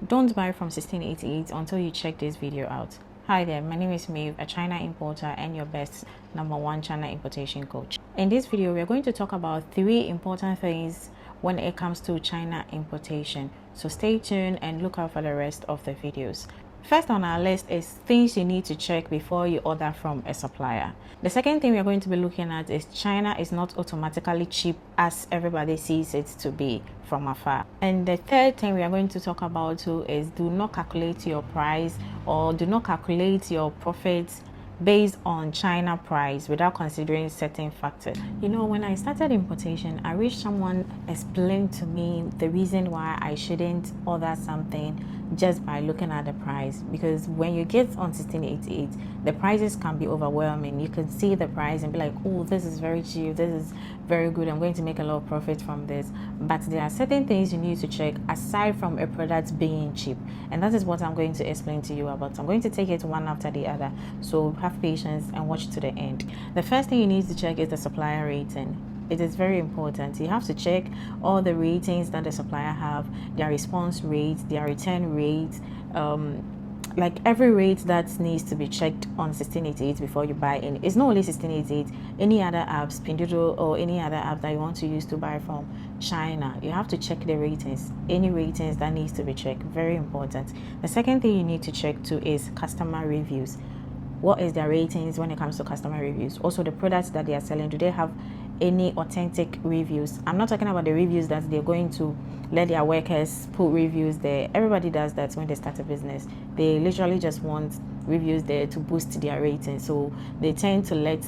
Don't buy from 1688 until you check this video out. Hi there, my name is Maeve, a China importer and your best #1 China importation coach. In this video, we're going to talk about 3 important things when it comes to China importation. So stay tuned and look out for the rest of the videos. First on our list is things you need to check before you order from a supplier. The second thing we're going to be looking at is China is not automatically cheap as everybody sees it to be from afar. And the third thing we are going to talk about too is do not calculate your price or do not calculate your profits based on China price without considering certain factors. You know, when I started importation, I wish someone explained to me the reason why I shouldn't order something just by looking at the price, because when you get on 1688, the prices can be overwhelming. You can see the price and be like, oh, this is very cheap, this is very good, I'm going to make a lot of profit from this. But there are certain things you need to check aside from a product being cheap, and that is what I'm going to explain to you about. I'm going to take it one after the other, so have patience and watch to the end. The first thing you need to check is the supplier rating. It is very important. You have to check all the ratings that the supplier have, their response rates, their return rates, like every rate that needs to be checked on 1688 before you buy in. It's not only 1688, any other apps, Pinduoduo or any other app that you want to use to buy from China, you have to check the ratings, any ratings that needs to be checked. Very important. The second thing you need to check too is customer reviews. What is their ratings when it comes to customer reviews? Also, the products that they are selling, do they have any authentic reviews? I'm not talking about the reviews that they're going to let their workers put reviews there. Everybody does that when they start a business. They literally just want reviews there to boost their rating, so they tend to let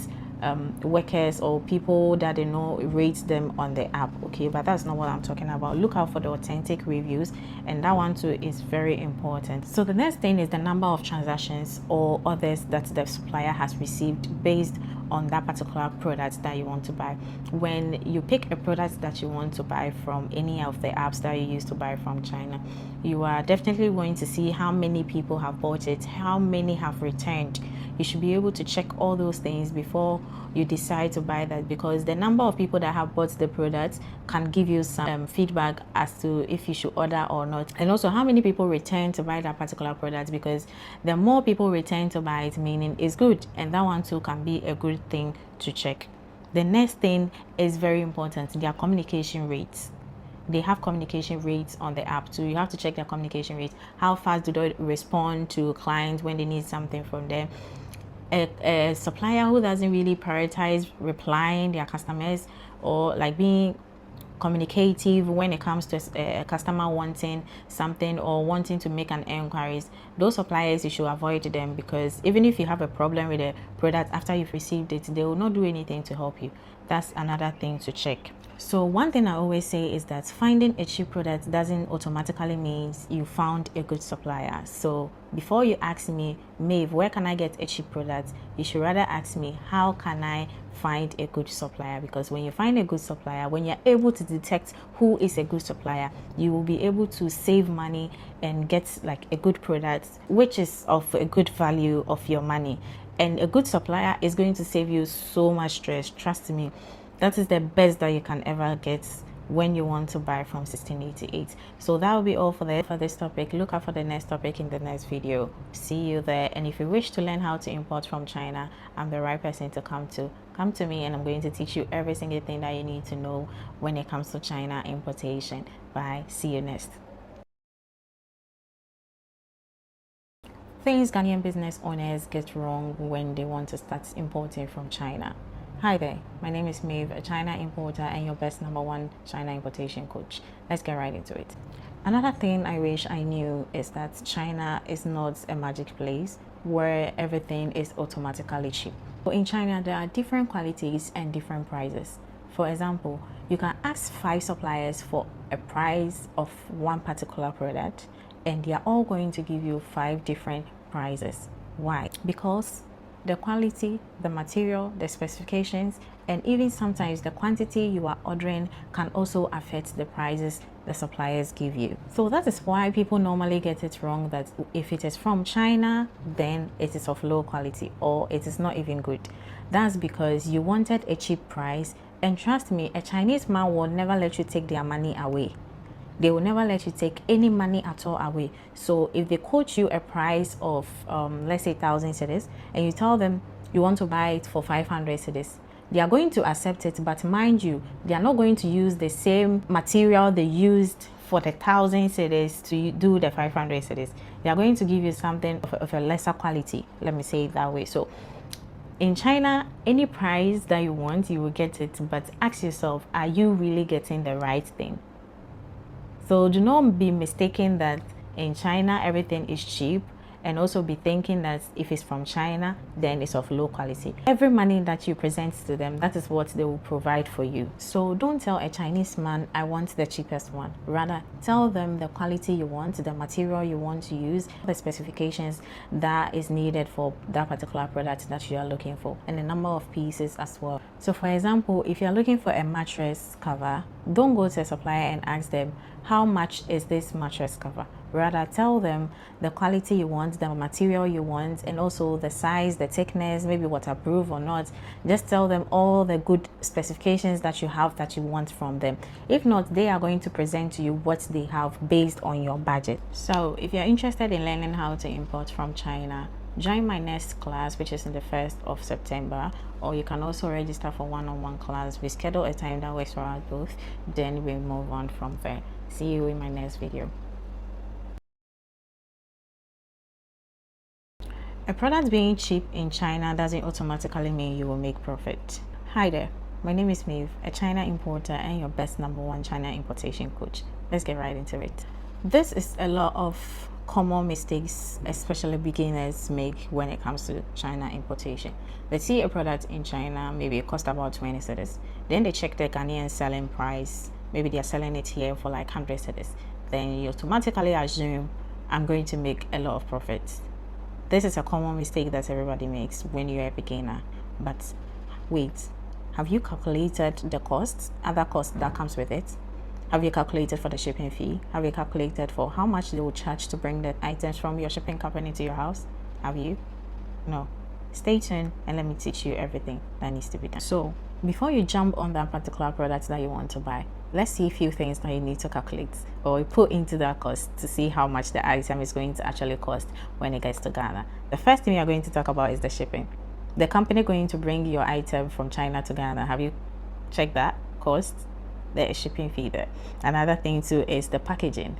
workers or people that they know rate them on the app. Okay, but that's not what I'm talking about. Look out for the authentic reviews, and that one too is very important. So the next thing is the number of transactions or orders that the supplier has received based on that particular product that you want to buy. When you pick a product that you want to buy from any of the apps that you use to buy from China, you are definitely going to see how many people have bought it, how many have returned. You should be able to check all those things before you decide to buy that, because the number of people that have bought the product can give you some feedback as to if you should order or not. And also how many people return to buy that particular product, because the more people return to buy it, meaning it's good, and that one too can be a good thing to check. The next thing is very important, their communication rates. They have communication rates on the app too. You have to check their communication rates. How fast do they respond to clients when they need something from them? A supplier who doesn't really prioritize replying their customers or like being communicative when it comes to a customer wanting something or wanting to make an inquiries, those suppliers, you should avoid them, because even if you have a problem with a product after you've received it, they will not do anything to help you. That's another thing to check. So one thing I always say is that finding a cheap product doesn't automatically mean you found a good supplier. So before you ask me, Maeve, where can I get a cheap product, you should rather ask me, how can I find a good supplier? Because when you find a good supplier, when you're able to detect who is a good supplier, you will be able to save money and get like a good product which is of a good value of your money. And a good supplier is going to save you so much stress. Trust me, that is the best that you can ever get when you want to buy from 1688. So that will be all for this topic. Look out for the next topic in the next video. See you there. And if you wish to learn how to import from China, I'm the right person to come to me, and I'm going to teach you every single thing that you need to know when it comes to China importation. Bye. See you next. Things Ghanaian business owners get wrong when they want to start importing from China. Hi there, my name is Maeve, a China importer and your best #1 China importation coach. Let's get right into it. Another thing I wish I knew is that China is not a magic place where everything is automatically cheap. So in China, there are different qualities and different prices. For example, you can ask 5 suppliers for a price of one particular product, and they are all going to give you 5 different prices. Why? Because the quality, the material, the specifications, and even sometimes the quantity you are ordering can also affect the prices the suppliers give you. So that is why people normally get it wrong, that if it is from China, then it is of low quality or it is not even good. That's because you wanted a cheap price, and trust me, a Chinese man will never let you take their money away. They will never let you take any money at all away. So if they quote you a price of let's say 1,000 cedis, and you tell them you want to buy it for 500 cedis, they are going to accept it. But mind you, they are not going to use the same material they used for the 1,000 cedis to do the 500 cedis. They are going to give you something of a lesser quality, let me say it that way. So in China, any price that you want, you will get it. But ask yourself, are you really getting the right thing? So do not be mistaken that in China everything is cheap, and also be thinking that if it's from China, then it's of low quality. Every money that you present to them, that is what they will provide for you. So don't tell a Chinese man, I want the cheapest one. Rather, tell them the quality you want, the material you want to use, the specifications that is needed for that particular product that you are looking for, and the number of pieces as well. So for example, if you're looking for a mattress cover, don't go to a supplier and ask them, how much is this mattress cover? Rather, tell them the quality you want, the material you want, and also the size, the thickness, maybe waterproof or not. Just tell them all the good specifications that you have that you want from them. If not, they are going to present to you what they have based on your budget. So if you're interested in learning how to import from China, join my next class, which is in the 1st of September, or you can also register for one-on-one class. We schedule a time that works for us both, then we move on from there. See you in my next video. A product being cheap in China doesn't automatically mean you will make profit. Hi there, my name is Maeve, a China importer and your best #1 China importation coach. Let's get right into it. This is a lot of common mistakes, especially beginners make when it comes to China importation. They see a product in China, maybe it costs about 20 cedis. Then they check the Ghanaian selling price. Maybe they are selling it here for like 100 cedis. Then you automatically assume I'm going to make a lot of profits. This is a common mistake that everybody makes when you're a beginner. But wait, have you calculated the costs, other costs that comes with it? Have you calculated for the shipping fee? Have you calculated for how much they will charge to bring the items from your shipping company to your house? Have you? No. Stay tuned and let me teach you everything that needs to be done. So before you jump on that particular product that you want to buy, let's see a few things that you need to calculate or put into that cost to see how much the item is going to actually cost when it gets to Ghana. The first thing we are going to talk about is the shipping. The company going to bring your item from China to Ghana, have you checked that cost? There is shipping fee there. Another thing too is the packaging.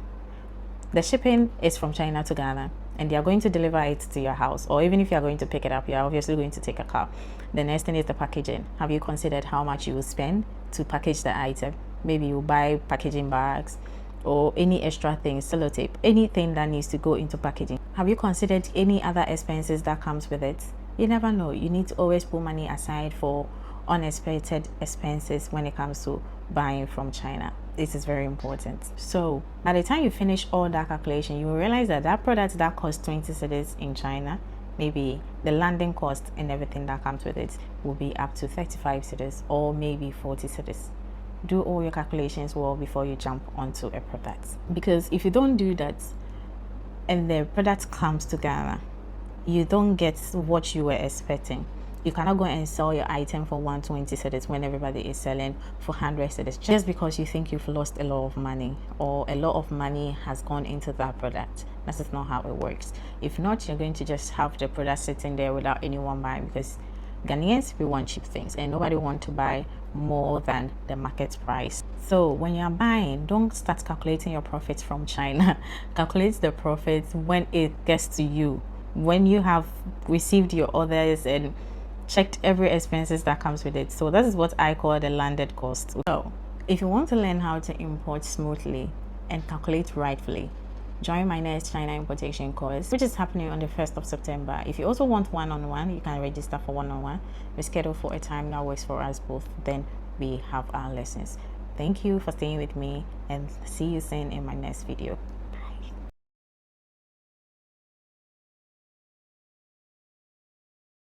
The shipping is from China to Ghana, and they are going to deliver it to your house, or even if you are going to pick it up, you are obviously going to take a car. The next thing is the packaging. Have you considered how much you will spend to package the item? Maybe you buy packaging bags or any extra things, sellotape, anything that needs to go into packaging. Have you considered any other expenses that comes with it? You never know. You need to always put money aside for unexpected expenses when it comes to buying from China. This is very important. So by the time you finish all that calculation, you will realize that that product that costs 20 cedis in China, maybe the landing cost and everything that comes with it will be up to 35 cedis or maybe 40 cedis. Do all your calculations well before you jump onto a product, because if you don't do that and the product comes to Ghana, you don't get what you were expecting. You cannot go and sell your item for 120 cedis when everybody is selling for 100 cedis just because you think you've lost a lot of money or a lot of money has gone into that product. That is not how it works. If not, you're going to just have the product sitting there without anyone buying, because Ghanaians, we want cheap things and nobody want to buy more than the market price. So when you're buying, don't start calculating your profits from China. Calculate the profits when it gets to you, when you have received your orders and checked every expenses that comes with it. So that is what I call the landed cost. So if you want to learn how to import smoothly and calculate rightfully, join my next China importation course, which is happening on the 1st of September. If you also want one-on-one, you can register for one-on-one. We schedule for a time that works for us both. Then we have our lessons. Thank you for staying with me, and see you soon in my next video.